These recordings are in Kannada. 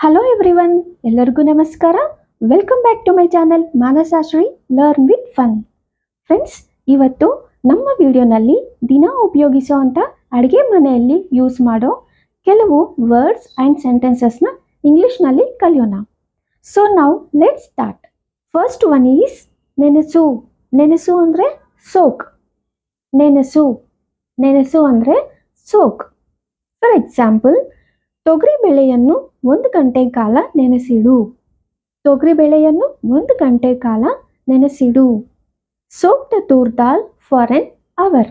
ಹಲೋ ಎವ್ರಿವನ್, ಎಲ್ಲರಿಗೂ ನಮಸ್ಕಾರ. Welcome back to my channel Manasashri learn with fun. Friends, ಇವತ್ತು ನಮ್ಮ ವಿಡಿಯೋನಲ್ಲಿ ದಿನ ಉಪಯೋಗಿಸುವಂಥ ಅಡುಗೆ ಮನೆಯಲ್ಲಿ ಯೂಸ್ ಮಾಡೋ ಕೆಲವು ವರ್ಡ್ಸ್ ಆ್ಯಂಡ್ ಸೆಂಟೆನ್ಸಸ್ನ ಇಂಗ್ಲೀಷ್ನಲ್ಲಿ ಕಲಿಯೋಣ. ಸೊ ನಾವು let start. First one is ನೆನೆಸು. ನೆನೆಸು ಅಂದರೆ ಸೋಕ್. ನೆನೆಸು. ನೆನೆಸು ಅಂದರೆ ಸೋಕ್. ಫಾರ್ ಎಕ್ಸಾಂಪಲ್, ತೊಗರಿಬೇಳೆಯನ್ನು 1 ಗಂಟೆ ಕಾಲ ನೆನೆಸಿಡು. ತೊಗರಿಬೇಳೆಯನ್ನು 1 ಗಂಟೆ ಕಾಲ ನೆನೆಸಿಡು. Soak the toor dal for an hour.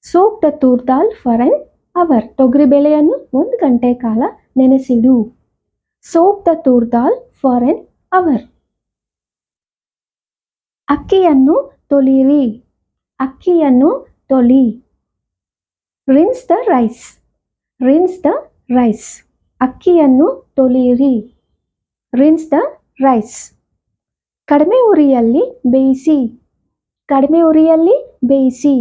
Soak the toor dal for an hour. ತೊಗರಿಬೇಳೆಯನ್ನು 1 ಗಂಟೆ ಕಾಲ ನೆನೆಸಿಡು. Soak the toor dal for an hour. ಅಕ್ಕಿಯನ್ನು ತೊಳಿರಿ. ಅಕ್ಕಿಯನ್ನು ತೊಳಿ. Rinse the rice. Rinse the rice. ಅಕ್ಕಿಯನ್ನು ತೊಳೆಯಿರಿ. Rinse the rice. ಕಡಿಮೆ ಉರಿಯಲ್ಲಿ ಬೇಯಿಸಿ. ಕಡಿಮೆ ಉರಿಯಲ್ಲಿ ಬೇಯಿಸಿ.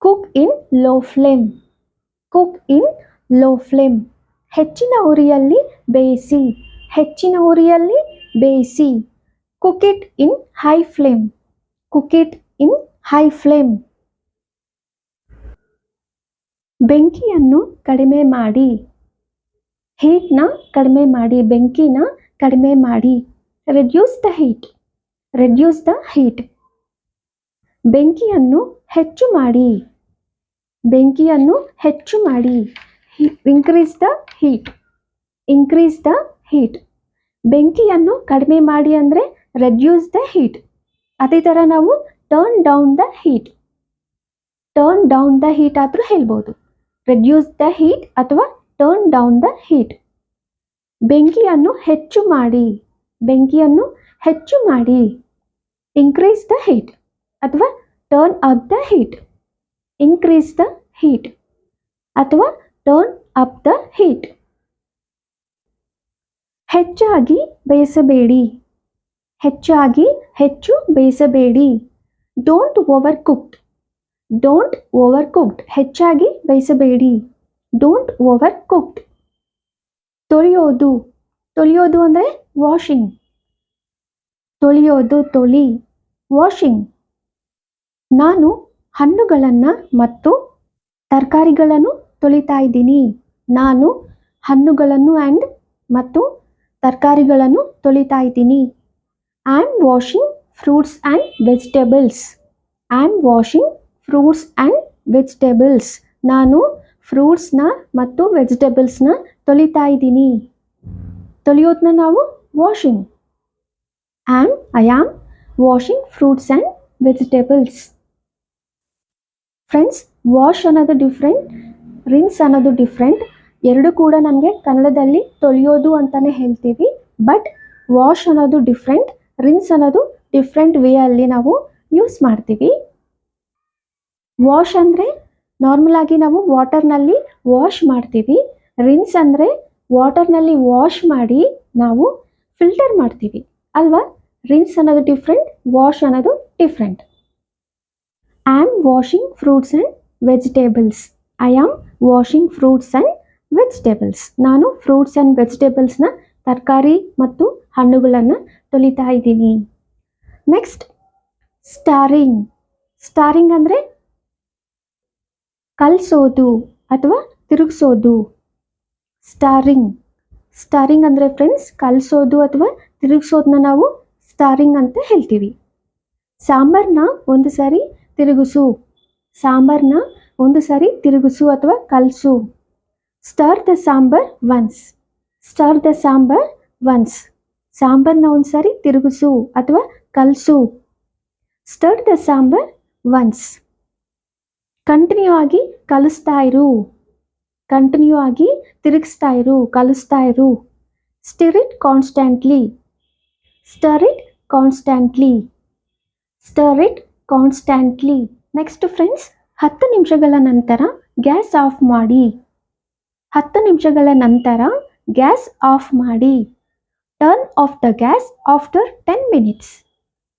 ಕುಕ್ ಇನ್ ಲೋ ಫ್ಲೇಮ್. ಕುಕ್ ಇನ್ ಲೋ ಫ್ಲೇಮ್. ಹೆಚ್ಚಿನ ಉರಿಯಲ್ಲಿ ಬೇಯಿಸಿ. ಹೆಚ್ಚಿನ ಉರಿಯಲ್ಲಿ ಬೇಯಿಸಿ. Cook it in high flame. Cook it in high flame. ಬೆಂಕಿಯನ್ನು ಕಡಿಮೆ ಮಾಡಿ. ಹೀಟ್ನ ಕಡಿಮೆ ಮಾಡಿ. ಬೆಂಕಿನ ಕಡಿಮೆ ಮಾಡಿ. Reduce the heat. Reduce the heat. ಬೆಂಕಿಯನ್ನು ಹೆಚ್ಚು ಮಾಡಿ. ಬೆಂಕಿಯನ್ನು ಹೆಚ್ಚು ಮಾಡಿ. Increase the heat. Increase the heat. ಬೆಂಕಿಯನ್ನು ಕಡಿಮೆ ಮಾಡಿ ಅಂದರೆ ರೆಡ್ಯೂಸ್ ದ ಹೀಟ್. ಅದೇ ಥರ ನಾವು turn down the heat. Turn down the heat ಆದರೂ ಹೇಳ್ಬೋದು. ರೆಡ್ಯೂಸ್ ದ ಹೀಟ್ ಅಥವಾ ಟರ್ನ್ ಡೌನ್ ದ ಹೀಟ್. ಬೆಂಕಿಯನ್ನು ಹೆಚ್ಚು ಮಾಡಿ. ಬೆಂಕಿಯನ್ನು ಹೆಚ್ಚು ಮಾಡಿ. ಇನ್ಕ್ರೀಸ್ ದ ಹೀಟ್ ಅಥವಾ turn up the heat. Increase the heat ಅಥವಾ ಟರ್ನ್ ಅಪ್ ದ ಹೀಟ್. ಹೆಚ್ಚಾಗಿ ಬೇಯಿಸಬೇಡಿ. ಹೆಚ್ಚಾಗಿ ಹೆಚ್ಚು ಬೇಯಿಸಬೇಡಿ. Don't overcooked. Don't overcooked. ಹೆಚ್ಚಾಗಿ ಬೇಯಿಸಬೇಡಿ. Don't over cooked. ತೊಳೆಯೋದು. ತೊಳೆಯೋದು ಅಂದರೆ ವಾಷಿಂಗ್. ತೊಳೆಯೋದು. ತೊಳಿ. ವಾಷಿಂಗ್. ನಾನು ಹಣ್ಣುಗಳನ್ನು ಮತ್ತು ತರಕಾರಿಗಳನ್ನು ತೊಳಿತಾ ಇದ್ದೀನಿ. ನಾನು ಹಣ್ಣುಗಳನ್ನು ಮತ್ತು ತರಕಾರಿಗಳನ್ನು ತೊಳಿತಾ ಇದ್ದೀನಿ. I am washing fruits and vegetables. I am washing fruits and vegetables. ನಾನು ಫ್ರೂಟ್ಸ್ನ ಮತ್ತು ವೆಜಿಟೇಬಲ್ಸ್ನ ತೊಳಿತಾ ಇದ್ದೀನಿ. ತೊಳೆಯೋದನ್ನ ನಾವು washing. I am washing fruits and vegetables. Friends, wash ಅನ್ನೋದು ಡಿಫ್ರೆಂಟ್, ರಿನ್ಸ್ ಅನ್ನೋದು ಡಿಫ್ರೆಂಟ್. ಎರಡು ಕೂಡ ನಮಗೆ ಕನ್ನಡದಲ್ಲಿ ತೊಳೆಯೋದು ಅಂತಲೇ ಹೇಳ್ತೀವಿ. ಬಟ್ ವಾಶ್ ಅನ್ನೋದು ಡಿಫ್ರೆಂಟ್, ರಿನ್ಸ್ ಅನ್ನೋದು ಡಿಫ್ರೆಂಟ್ ವೇ ಅಲ್ಲಿ ನಾವು ಯೂಸ್ ಮಾಡ್ತೀವಿ. ವಾಶ್ ಅಂದರೆ ನಾರ್ಮಲ್ ಆಗಿ ನಾವು ವಾಟರ್ನಲ್ಲಿ ವಾಶ್ ಮಾಡ್ತೀವಿ. ರಿನ್ಸ್ ಅಂದರೆ ವಾಟರ್ನಲ್ಲಿ ವಾಶ್ ಮಾಡಿ ನಾವು ಫಿಲ್ಟರ್ ಮಾಡ್ತೀವಿ ಅಲ್ವಾ. ರಿನ್ಸ್ ಅನ್ನೋದು ಡಿಫ್ರೆಂಟ್, ವಾಶ್ ಅನ್ನೋದು different. I am washing fruits and vegetables. I am washing fruits and vegetables. ನಾನು ಫ್ರೂಟ್ಸ್ ಆ್ಯಂಡ್ ವೆಜಿಟೇಬಲ್ಸ್ನ ತರಕಾರಿ ಮತ್ತು ಹಣ್ಣುಗಳನ್ನು ತೊಳಿತಾ ಇದ್ದೀನಿ. ನೆಕ್ಸ್ಟ್, ಸ್ಟಾರಿಂಗ್. ಸ್ಟಾರಿಂಗ್ ಅಂದರೆ ಕಲಿಸೋದು ಅಥವಾ ತಿರುಗಿಸೋದು. ಸ್ಟಾರಿಂಗ್. ಸ್ಟಾರಿಂಗ್ ಅಂದರೆ ಫ್ರೆಂಡ್ಸ್ ಕಲಿಸೋದು ಅಥವಾ ತಿರುಗಿಸೋದನ್ನ ನಾವು ಸ್ಟಾರಿಂಗ್ ಅಂತ ಹೇಳ್ತೀವಿ. ಸಾಂಬಾರನ್ನ ಒಂದು ಸಾರಿ ತಿರುಗಿಸು. ಸಾಂಬಾರನ್ನ ಒಂದು ಸಾರಿ ತಿರುಗಿಸು ಅಥವಾ ಕಲಿಸು. Stir the sambar once. Stir the sambar once. ಸಾಂಬಾರನ್ನ ಒಂದು ಸಾರಿ ತಿರುಗಿಸು ಅಥವಾ ಕಲಿಸು. Stir the sambar once. Continue ಆಗಿ ಕಲಿಸ್ತಾ ಇರು. ಕಂಟಿನ್ಯೂ ಆಗಿ ತಿರುಗಿಸ್ತಾ ಇರು, ಕಲಿಸ್ತಾ ಇರು. Stir it constantly. Stir it constantly. Stir it constantly. Next friends, 10 ನಿಮಿಷಗಳ ನಂತರ ಗ್ಯಾಸ್ ಆಫ್ ಮಾಡಿ. 10 ನಿಮಿಷಗಳ ನಂತರ ಗ್ಯಾಸ್ ಆಫ್ ಮಾಡಿ. Turn off the gas after 10 minutes.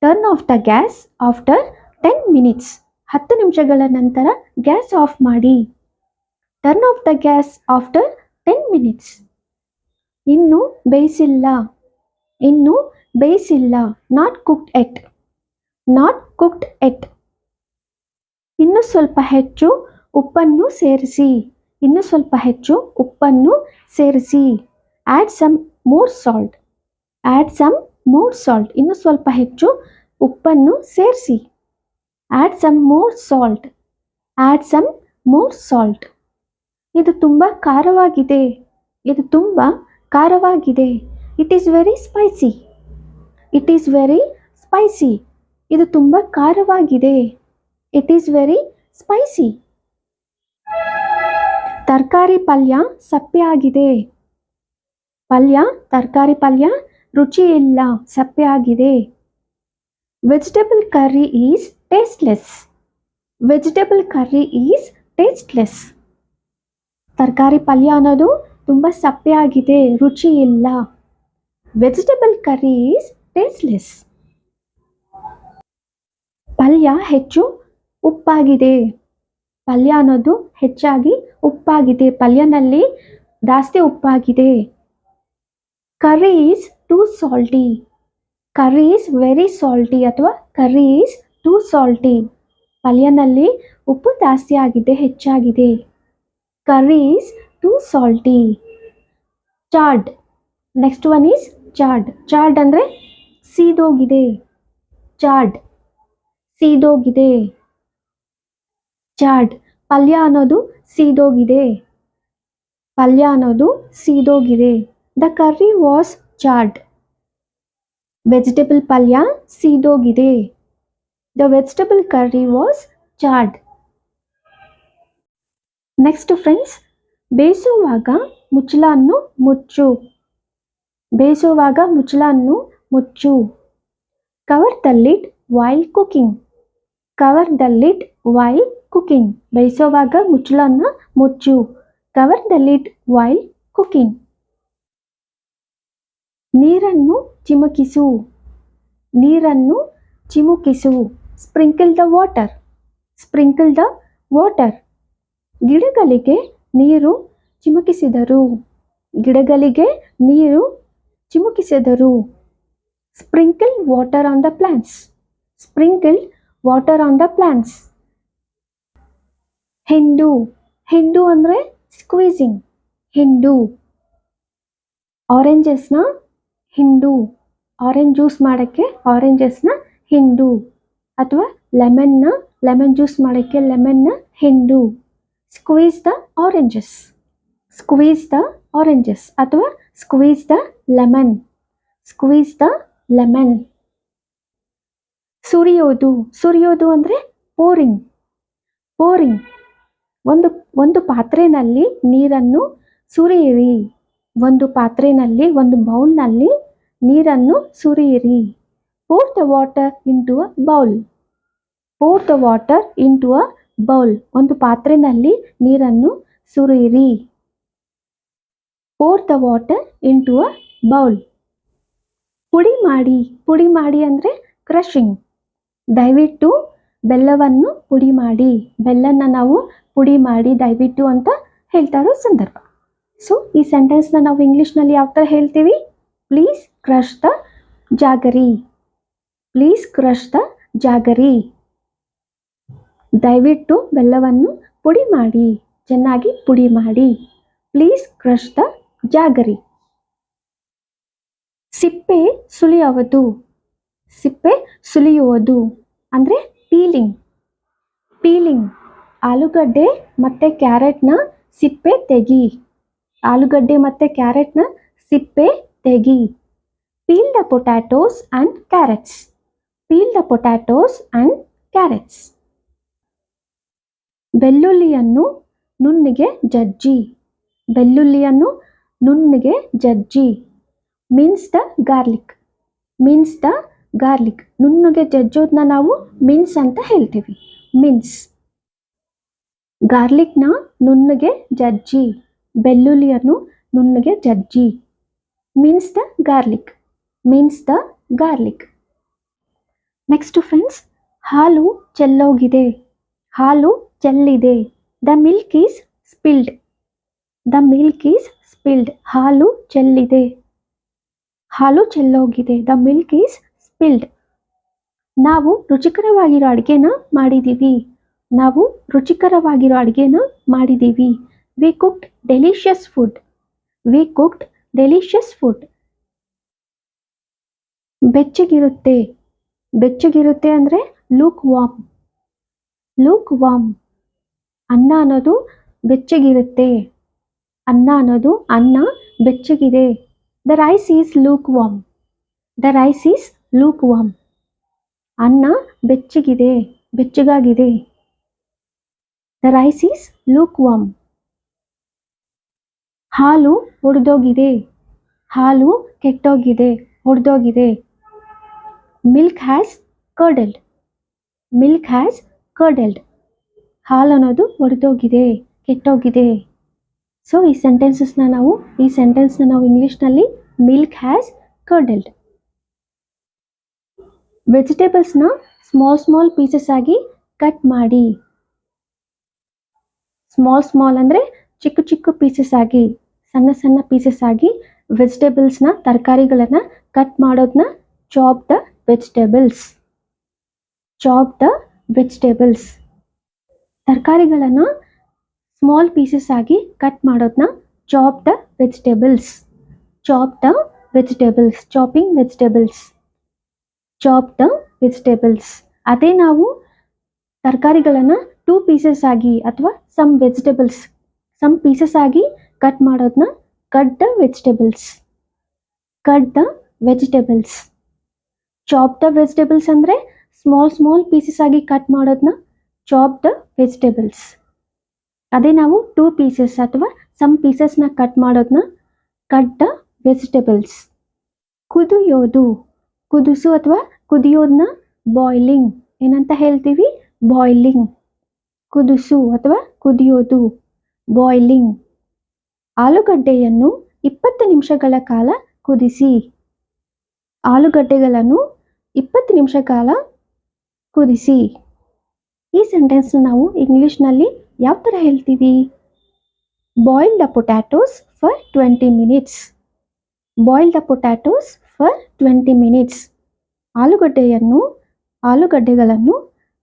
Turn off the gas after 10 minutes. 10 ನಿಮಿಷಗಳ ನಂತರ ಗ್ಯಾಸ್ ಆಫ್ ಮಾಡಿ. Turn off the gas after 10 minutes. ಇನ್ನು ಬೇಯಿಸಿಲ್ಲ, ಇನ್ನು ಬೇಯಿಸಿಲ್ಲ. Not cooked yet, not cooked yet. ಇನ್ನು ಸ್ವಲ್ಪ ಹೆಚ್ಚು ಉಪ್ಪನ್ನು ಸೇರಿಸಿ, ಇನ್ನು ಸ್ವಲ್ಪ ಹೆಚ್ಚು ಉಪ್ಪನ್ನು ಸೇರಿಸಿ. Add some more salt, add some more salt. ಇನ್ನು ಸ್ವಲ್ಪ ಹೆಚ್ಚು ಉಪ್ಪನ್ನು ಸೇರಿಸಿ. Add some more salt, add some more salt. ಇದು ತುಂಬ ಖಾರವಾಗಿದೆ, ಇದು ತುಂಬ ಖಾರವಾಗಿದೆ. It is very spicy, it is very spicy. ಇದು ತುಂಬ ಖಾರವಾಗಿದೆ. It is very spicy. ತರಕಾರಿ ಪಲ್ಯ ಸಪ್ಪೆ ಆಗಿದೆ, ಪಲ್ಯ ತರಕಾರಿ ಪಲ್ಯ ರುಚಿ ಇಲ್ಲ, ಸಪ್ಪೆ ಆಗಿದೆ. Vegetable curry is tasteless, vegetable curry is tasteless. ತರಕಾರಿ ಪಲ್ಯ ಅನ್ನೋದು ತುಂಬ ಸಪ್ಪೆ ಆಗಿದೆ, ರುಚಿ ಇಲ್ಲ. Vegetable curry is tasteless. ಪಲ್ಯ ಹೆಚ್ಚು ಉಪ್ಪಾಗಿದೆ, ಪಲ್ಯ ಅನ್ನೋದು ಹೆಚ್ಚಾಗಿ ಉಪ್ಪಾಗಿದೆ, ಪಲ್ಯನಲ್ಲಿ ಜಾಸ್ತಿ ಉಪ್ಪಾಗಿದೆ. Curry is too salty, curry is very salty ಅಥವಾ ಕರ್ರಿ ಈಸ್ ಟೂ ಸಾಲ್ಟಿ. ಪಲ್ಯನಲ್ಲಿ ಉಪ್ಪು ಜಾಸ್ತಿ ಆಗಿದೆ, ಹೆಚ್ಚಾಗಿದೆ. Curry is too salty. Charred, next one is charred. Charred ಅಂದರೆ ಸೀದೋಗಿದೆ, ಚಾಡ್ ಸೀದೋಗಿದೆ. ಚಾಡ್ ಪಲ್ಯ ಅನ್ನೋದು ಸೀದೋಗಿದೆ, ಪಲ್ಯ ಅನ್ನೋದು ಸೀದೋಗಿದೆ. The curry was charred, vegetable ಪಲ್ಯ ಸೀದೋಗಿದೆ. The vegetable curry was charred. Next friends, ಬೇಯಿಸುವಾಗ ಮುಚ್ಚಳವನ್ನು ಮುಚ್ಚು, ಬೇಯಿಸುವಾಗ ಮುಚ್ಚಳವನ್ನು ಮುಚ್ಚು. Cover the lid while cooking, cover the lid while cooking. ಬೇಯಿಸುವಾಗ ಮುಚ್ಚಳವನ್ನು ಮುಚ್ಚು. Cover the lid while cooking. ನೀರನ್ನು ಚಿಮುಕಿಸು, ನೀರನ್ನು ಚಿಮುಕಿಸು. Sprinkle the water, sprinkle the water. ಗಿಡಗಳಿಗೆ ನೀರು ಚಿಮುಕಿಸಿದರು, ಗಿಡಗಳಿಗೆ ನೀರು ಚಿಮುಕಿಸಿದರು. Sprinkle water on the plants, sprinkle water on the plants. ಹಿಂಡು, ಹಿಂಡು ಅಂದರೆ ಸ್ಕ್ವೀಸಿಂಗ್, ಹಿಂಡು. ಆರೆಂಜಸ್ನ ಹಿಂಡು, ಆರೆಂಜ್ ಜ್ಯೂಸ್ ಮಾಡೋಕ್ಕೆ ಆರೆಂಜಸ್ನ ಹಿಂಡು, ಅಥವಾ ಲೆಮನ್ ಜ್ಯೂಸ್ ಮಾಡೋಕ್ಕೆ ಲೆಮನ್ನ ಹಿಂಡು. Squeeze the oranges, squeeze the oranges ಅಥವಾ squeeze the lemon, squeeze the lemon. ಸುರಿಯೋದು, ಸುರಿಯೋದು ಅಂದರೆ ಪೋರಿಂಗ್, ಪೋರಿಂಗ್. ಒಂದು ಪಾತ್ರೆಯಲ್ಲಿ ನೀರನ್ನು ಸುರಿಯಿರಿ, ಒಂದು ಪಾತ್ರೆಯಲ್ಲಿ ಒಂದು ಬೌಲ್ನಲ್ಲಿ ನೀರನ್ನು ಸುರಿಯಿರಿ. Pour the water into a bowl, pour the water into a bowl. ಒಂದು ಪಾತ್ರೆಯಲ್ಲಿ ನೀರನ್ನು ಸುರಿಯಿರಿ. Pour the water into a bowl. ಪುಡಿ ಮಾಡಿ, ಪುಡಿ ಮಾಡಿ ಅಂದರೆ ಕ್ರಷಿಂಗ್. ದಯವಿಟ್ಟು ಬೆಲ್ಲವನ್ನು ಪುಡಿ ಮಾಡಿ, ಬೆಲ್ಲನ ನಾವು ಪುಡಿ ಮಾಡಿ ದಯವಿಟ್ಟು ಅಂತ ಹೇಳ್ತಾ ಇರೋ ಸಂದರ್ಭ. ಸೊ ಈ ಸೆಂಟೆನ್ಸ್ನ ನಾವು ಇಂಗ್ಲೀಷ್ನಲ್ಲಿ ಯಾವ ಥರ ಹೇಳ್ತೀವಿ? Please crush the jaggery, please crush the jaggery. ದಯವಿಟ್ಟು ಬೆಲ್ಲವನ್ನು ಪುಡಿ ಮಾಡಿ, ಚೆನ್ನಾಗಿ ಪುಡಿ ಮಾಡಿ. Please crush the jaggery. ಸಿಪ್ಪೆ ಸುಲಿಯುವುದು, ಸಿಪ್ಪೆ ಸುಲಿಯುವುದು ಅಂದರೆ ಪೀಲಿಂಗ್, ಪೀಲಿಂಗ್. ಆಲೂಗಡ್ಡೆ ಮತ್ತು ಕ್ಯಾರೆಟ್ನ ಸಿಪ್ಪೆ ತೆಗಿ, ಆಲೂಗಡ್ಡೆ ಮತ್ತು ಕ್ಯಾರೆಟ್ನ ಸಿಪ್ಪೆ ತೆಗಿ. Peel the potatoes and carrots, peel the potatoes and carrots. ಬೆಳ್ಳುಳ್ಳಿಯನ್ನು ನುಣ್ಣಗೆ ಜಜ್ಜಿ, ಬೆಳ್ಳುಳ್ಳಿಯನ್ನು ನುಣ್ಣಗೆ ಜಜ್ಜಿ. Mince the garlic, mince the garlic. ನುಣ್ಣಗೆ ಜಜ್ಜೋದನ್ನ ನಾವು ಮಿನ್ಸ್ ಅಂತ ಹೇಳ್ತೀವಿ, ಮಿನ್ಸ್. ಗಾರ್ಲಿಕ್ನ ನುಣ್ಣಗೆ ಜಜ್ಜಿ, ಬೆಳ್ಳುಳ್ಳಿಯನ್ನು ನುಣ್ಣಗೆ ಜಜ್ಜಿ. Mince the garlic, mince the garlic. Next friends, ಹಾಲು ಚೆಲ್ಲೋಗಿದೆ, ಹಾಲು ಚೆಲ್ಲಿದೆ. The milk is spilled, the milk is spilled. ಹಾಲು ಚೆಲ್ಲಿದೆ. ಹಾಲು ಚೆಲ್ಲೋಗಿದೆ. The milk is spilled. ನಾವು ರುಚಿಕರವಾಗಿರೋ ಅಡುಗೆನ ಮಾಡಿದ್ದೀವಿ. ನಾವು ರುಚಿಕರವಾಗಿರೋ ಅಡುಗೆನ ಮಾಡಿದ್ದೀವಿ. We cooked delicious food. We cooked delicious food. ಬೆಚ್ಚಗಿರುತ್ತೆ. ಬೆಚ್ಚಗಿರುತ್ತೆ ಅಂದರೆ ಲೂಕ್ ವಾರ್ಮ್. Luke warm. ಅನ್ನ ಅನ್ನೋದು ಬೆಚ್ಚಗಿರುತ್ತೆ. ಅನ್ನ ಅನ್ನೋದು ಅನ್ನ ಬೆಚ್ಚಗಿದೆ. The rice is lukewarm. The rice is lukewarm. ಅನ್ನ ಬೆಚ್ಚಗಿದೆ, ಬೆಚ್ಚಗಾಗಿದೆ. The rice is lukewarm. ಹಾಲು ಒಡೆದೋಗಿದೆ. ಹಾಲು ಕೆಟ್ಟೋಗಿದೆ, ಒಡೆದೋಗಿದೆ. Milk has curdled. Milk has curdled. ಹಾಲು ಅನ್ನೋದು ಒಡೆದೋಗಿದೆ, ಕೆಟ್ಟೋಗಿದೆ. ಸೊ ಈ ಸೆಂಟೆನ್ಸ್ನ ನಾವು ಇಂಗ್ಲೀಷ್ನಲ್ಲಿ ಮಿಲ್ಕ್ ಹ್ಯಾಸ್ ಕರ್ಡೆಲ್ಡ್. ವೆಜಿಟೇಬಲ್ಸ್ನ ಸ್ಮಾಲ್ ಪೀಸಸ್ ಆಗಿ ಕಟ್ ಮಾಡಿ. ಸ್ಮಾಲ್ ಅಂದರೆ ಚಿಕ್ಕ ಪೀಸಸ್ ಆಗಿ, ಸಣ್ಣ ಪೀಸಸ್ ಆಗಿ ವೆಜಿಟೇಬಲ್ಸ್ನ, ತರಕಾರಿಗಳನ್ನು ಕಟ್ ಮಾಡೋದನ್ನ chop the vegetables. Chop the vegetables. ತರಕಾರಿಗಳನ್ನು ಸ್ಮಾಲ್ ಪೀಸಸ್ ಆಗಿ ಕಟ್ ಮಾಡೋದನ್ನ chop the vegetables. Chop the vegetables. Chopping vegetables. Chop the vegetables. ಅದೇ ನಾವು ತರಕಾರಿಗಳನ್ನು 2 ಪೀಸಸ್ ಆಗಿ ಅಥವಾ ಸಮ್ ಪೀಸಸ್ ಆಗಿ ಕಟ್ ಮಾಡೋದನ್ನ cut the vegetables. Cut the vegetables. Chop the vegetables ಅಂದರೆ ಸ್ಮಾಲ್ ಪೀಸಸ್ ಆಗಿ ಕಟ್ ಮಾಡೋದನ್ನ ಚಾಪ್ ದ ವೆಜಿಟೇಬಲ್ಸ್. ಅದೇ ನಾವು 2 ಪೀಸಸ್ ಅಥವಾ ಸಮ್ ಪೀಸಸ್ನ ಕಟ್ ಮಾಡೋದನ್ನ ಕಟ್ ದ ವೆಜಿಟೇಬಲ್ಸ್. ಕುದಿಯೋದು. ಕುದಿಸು ಅಥವಾ ಕುದಿಯೋದನ್ನ ಬಾಯ್ಲಿಂಗ್ ಏನಂತ ಹೇಳ್ತೀವಿ? ಬಾಯ್ಲಿಂಗ್. ಕುದಿಸು ಅಥವಾ ಕುದಿಯೋದು ಬಾಯ್ಲಿಂಗ್. ಆಲೂಗಡ್ಡೆಯನ್ನು 20 ನಿಮಿಷಗಳ ಕಾಲ ಕುದಿಸಿ. ಆಲೂಗಡ್ಡೆಗಳನ್ನು 20 ನಿಮಿಷ ಕಾಲ ಕುದಿಸಿ. ಈ ಸೆಂಟೆನ್ಸ್ನ ನಾವು ಇಂಗ್ಲೀಷ್ನಲ್ಲಿ ಯಾವ ಥರ ಹೇಳ್ತೀವಿ? Boil the potatoes for 20 minutes. Boil the potatoes for 20 minutes. ಆಲೂಗಡ್ಡೆಗಳನ್ನು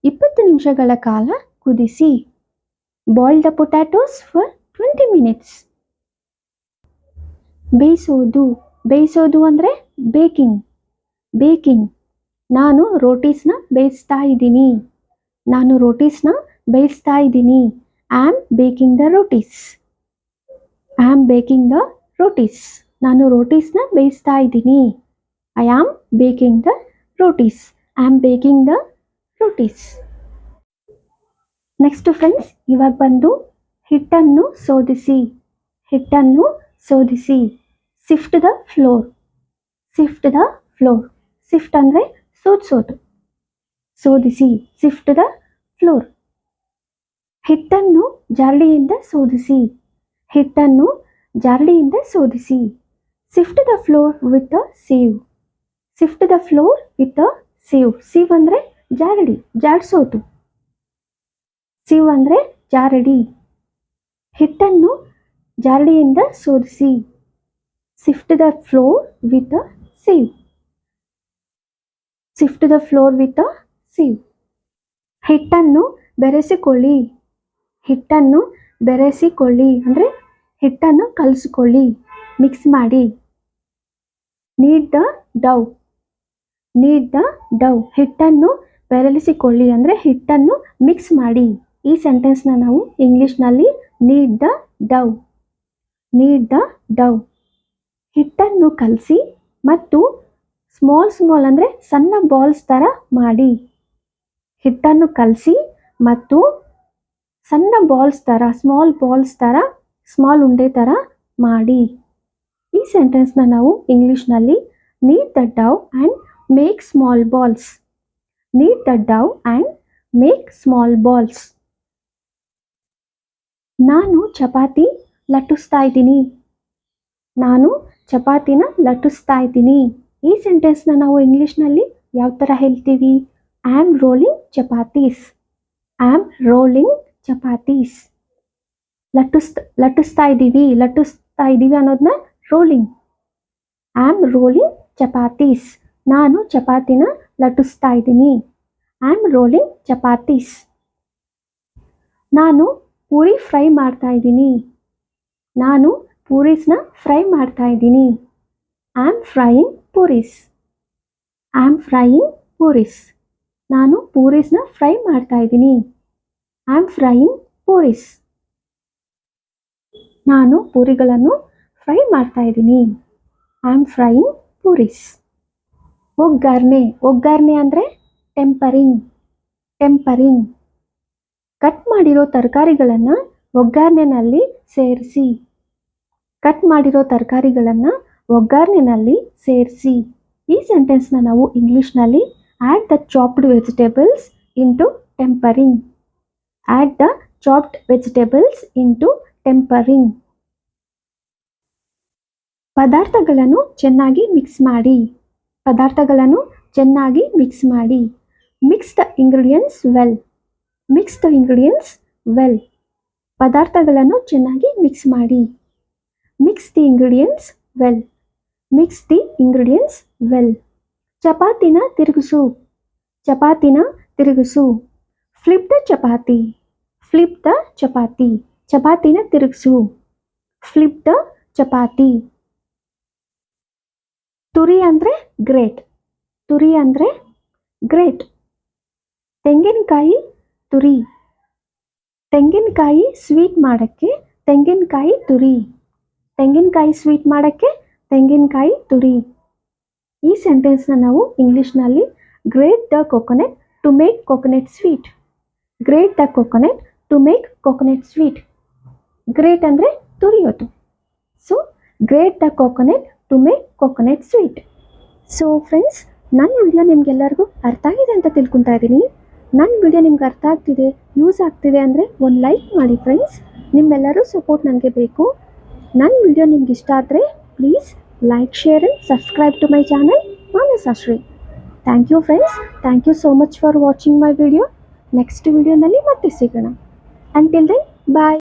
20 ನಿಮಿಷಗಳ ಕಾಲ ಕುದಿಸಿ. Boil the potatoes for 20 minutes. ಬೇಯಿಸೋದು. ಬೇಯಿಸೋದು ಅಂದರೆ ಬೇಕಿಂಗ್. ಬೇಕಿಂಗ್. ನಾನು ರೋಟೀಸ್ನ ಬೇಯಿಸ್ತಾ ಇದ್ದೀನಿ. ನಾನು ರೋಟೀಸ್ನ ಬೇಯಿಸ್ತಾ ಇದ್ದೀನಿ. I am baking the rotis. I am baking the rotis. ನಾನು ರೋಟೀಸ್ನ ಬೇಯಿಸ್ತಾ ಇದ್ದೀನಿ. I am baking the rotis. I am baking the rotis. Next friends, ಇವಾಗ ಬಂದು ಹಿಟ್ಟನ್ನು ಶೋಧಿಸಿ. ಹಿಟ್ಟನ್ನು ಶೋಧಿಸಿ. Sift the flour. Sift the flour. Sift ಅಂದರೆ ಶೋಧಿಸೋದು. ಶೋಧಿಸಿ. Sift the flour. ಹಿಟ್ಟನ್ನು ಜಾರಡಿಯಿಂದ ಶೋಧಿಸಿ. ಹಿಟ್ಟನ್ನು ಜಾರಡಿಯಿಂದ ಶೋಧಿಸಿ. Sift the flour with a sieve. Sift the flour with a sieve. Sieve ಅಂದರೆ ಜಾರಡಿ, ಜಾಡಿಸೋದು. ಸೀವ್ ಅಂದರೆ ಜಾರಡಿ. ಹಿಟ್ಟನ್ನು ಜಾರಡಿಯಿಂದ ಶೋಧಿಸಿ. Sift the flour with a sieve. Sift the flour with a sieve. ಹಿಟ್ಟನ್ನು ಬೆರೆಸಿಕೊಳ್ಳಿ. ಹಿಟ್ಟನ್ನು ಬೆರೆಸಿಕೊಳ್ಳಿ ಅಂದರೆ ಹಿಟ್ಟನ್ನು ಕಲಸಿಕೊಳ್ಳಿ, ಮಿಕ್ಸ್ ಮಾಡಿ. Knead the dough. Knead the dough. ಹಿಟ್ಟನ್ನು ಬೆರೆಸಿಕೊಳ್ಳಿ ಅಂದರೆ ಹಿಟ್ಟನ್ನು ಮಿಕ್ಸ್ ಮಾಡಿ. ಈ ಸೆಂಟೆನ್ಸ್ನ ನಾವು ಇಂಗ್ಲೀಷ್ನಲ್ಲಿ knead the dough. Knead the dough. ಹಿಟ್ಟನ್ನು ಕಲಸಿ ಮತ್ತು ಸ್ಮಾಲ್ ಅಂದರೆ ಸಣ್ಣ ಬಾಲ್ಸ್ ಥರ ಮಾಡಿ. ಹಿಟ್ಟನ್ನು ಕಲಸಿ ಮತ್ತು ಸಣ್ಣ ಬಾಲ್ಸ್ ಥರ, ಸ್ಮಾಲ್ ಬಾಲ್ಸ್ ಥರ, ಸ್ಮಾಲ್ ಉಂಡೆ ಥರ ಮಾಡಿ. ಈ ಸೆಂಟೆನ್ಸ್ನ ನಾವು ಇಂಗ್ಲೀಷ್ನಲ್ಲಿ knead the Dow and make small balls. Need the Dow and make small balls. ನಾನು ಚಪಾತಿ ಲಟ್ಟಿಸ್ತಾ ಇದ್ದೀನಿ. ನಾನು ಚಪಾತಿನ ಲಟ್ಟಿಸ್ತಾ ಇದ್ದೀನಿ. ಈ ಸೆಂಟೆನ್ಸ್ನ ನಾವು ಇಂಗ್ಲೀಷ್ನಲ್ಲಿ ಯಾವ ಥರ ಹೇಳ್ತೀವಿ? I am rolling chapatis. I am rolling chapatis. ಲಟ್ಟಿಸ್ತಾ ಇದ್ದೀವಿ ಅನ್ನೋದನ್ನ rolling. I am rolling chapatis. ನಾನು ಚಪಾತಿನ ಲಟ್ಟಿಸ್ತಾ ಇದ್ದೀನಿ. I am rolling chapatis. ನಾನು ಪೂರಿ ಫ್ರೈ ಮಾಡ್ತಾ ಇದ್ದೀನಿ. ನಾನು ಪೂರೀಸ್ನ ಫ್ರೈ ಮಾಡ್ತಾ ಇದ್ದೀನಿ. I am frying puris. I am frying puris. ನಾನು ಪೂರೀಸ್ನ ಫ್ರೈ ಮಾಡ್ತಾ ಇದ್ದೀನಿ. I am frying puris. ನಾನು ಪೂರಿಗಳನ್ನು ಫ್ರೈ ಮಾಡ್ತಾ ಇದ್ದೀನಿ. I am frying puris. ಒಗ್ಗರಣೆ ಅಂದರೆ ಟೆಂಪರಿಂಗ್. ಕಟ್ ಮಾಡಿರೋ ತರಕಾರಿಗಳನ್ನು ಒಗ್ಗರಣೆನಲ್ಲಿ ಸೇರಿಸಿ. ಈ ಸೆಂಟೆನ್ಸ್ನ ನಾವು ಇಂಗ್ಲಿಷ್ನಲ್ಲಿ add the chopped vegetables into tempering. Add the chopped vegetables into tempering. ಪದಾರ್ಥಗಳನ್ನು ಚೆನ್ನಾಗಿ ಮಿಕ್ಸ್ ಮಾಡಿ. Mix the ingredients well. ಪದಾರ್ಥಗಳನ್ನು ಚೆನ್ನಾಗಿ ಮಿಕ್ಸ್ ಮಾಡಿ. Mix the ingredients well. ಚಪಾತಿನ ತಿರುಗಿಸು. Flip the chapati. ಚಪಾತಿನ ತಿರುಗಿಸು. Flip the chapati. ತುರಿ ಅಂದರೆ ಗ್ರೇಟ್. ತೆಂಗಿನಕಾಯಿ ತುರಿ. ತೆಂಗಿನಕಾಯಿ ಸ್ವೀಟ್ ಮಾಡೋಕ್ಕೆ ತೆಂಗಿನಕಾಯಿ ತುರಿ. ಈ ಸೆಂಟೆನ್ಸ್ನ ನಾವು ಇಂಗ್ಲಿಷ್ನಲ್ಲಿ grate the coconut to make coconut sweet. Grate ಅಂದರೆ ತುರಿಯೋದು. So grate the coconut to make coconut sweet. So friends, ನನ್ನ ವಿಡಿಯೋ ನಿಮಗೆಲ್ಲರಿಗೂ ಅರ್ಥ ಆಗಿದೆ ಅಂತ ತಿಳ್ಕೊತಾ ಇದ್ದೀನಿ. ನನ್ನ ವಿಡಿಯೋ ನಿಮ್ಗೆ ಅರ್ಥ ಆಗ್ತಿದೆ, ಯೂಸ್ ಆಗ್ತಿದೆ ಅಂದರೆ ಒಂದು ಲೈಕ್ ಮಾಡಿ ಫ್ರೆಂಡ್ಸ್. ನಿಮ್ಮೆಲ್ಲರೂ ಸಪೋರ್ಟ್ ನನಗೆ ಬೇಕು. ನನ್ನ ವಿಡಿಯೋ ನಿಮ್ಗೆ ಇಷ್ಟ ಆದರೆ please like, share and subscribe to my channel Manasashri. Thank you friends. Thank you so much for watching my video. Next ವಿಡಿಯೋನಲ್ಲಿ ಮತ್ತೆ ಸಿಗೋಣ. ಅಂಟಿಲ್ ದೆನ್ ಬಾಯ್.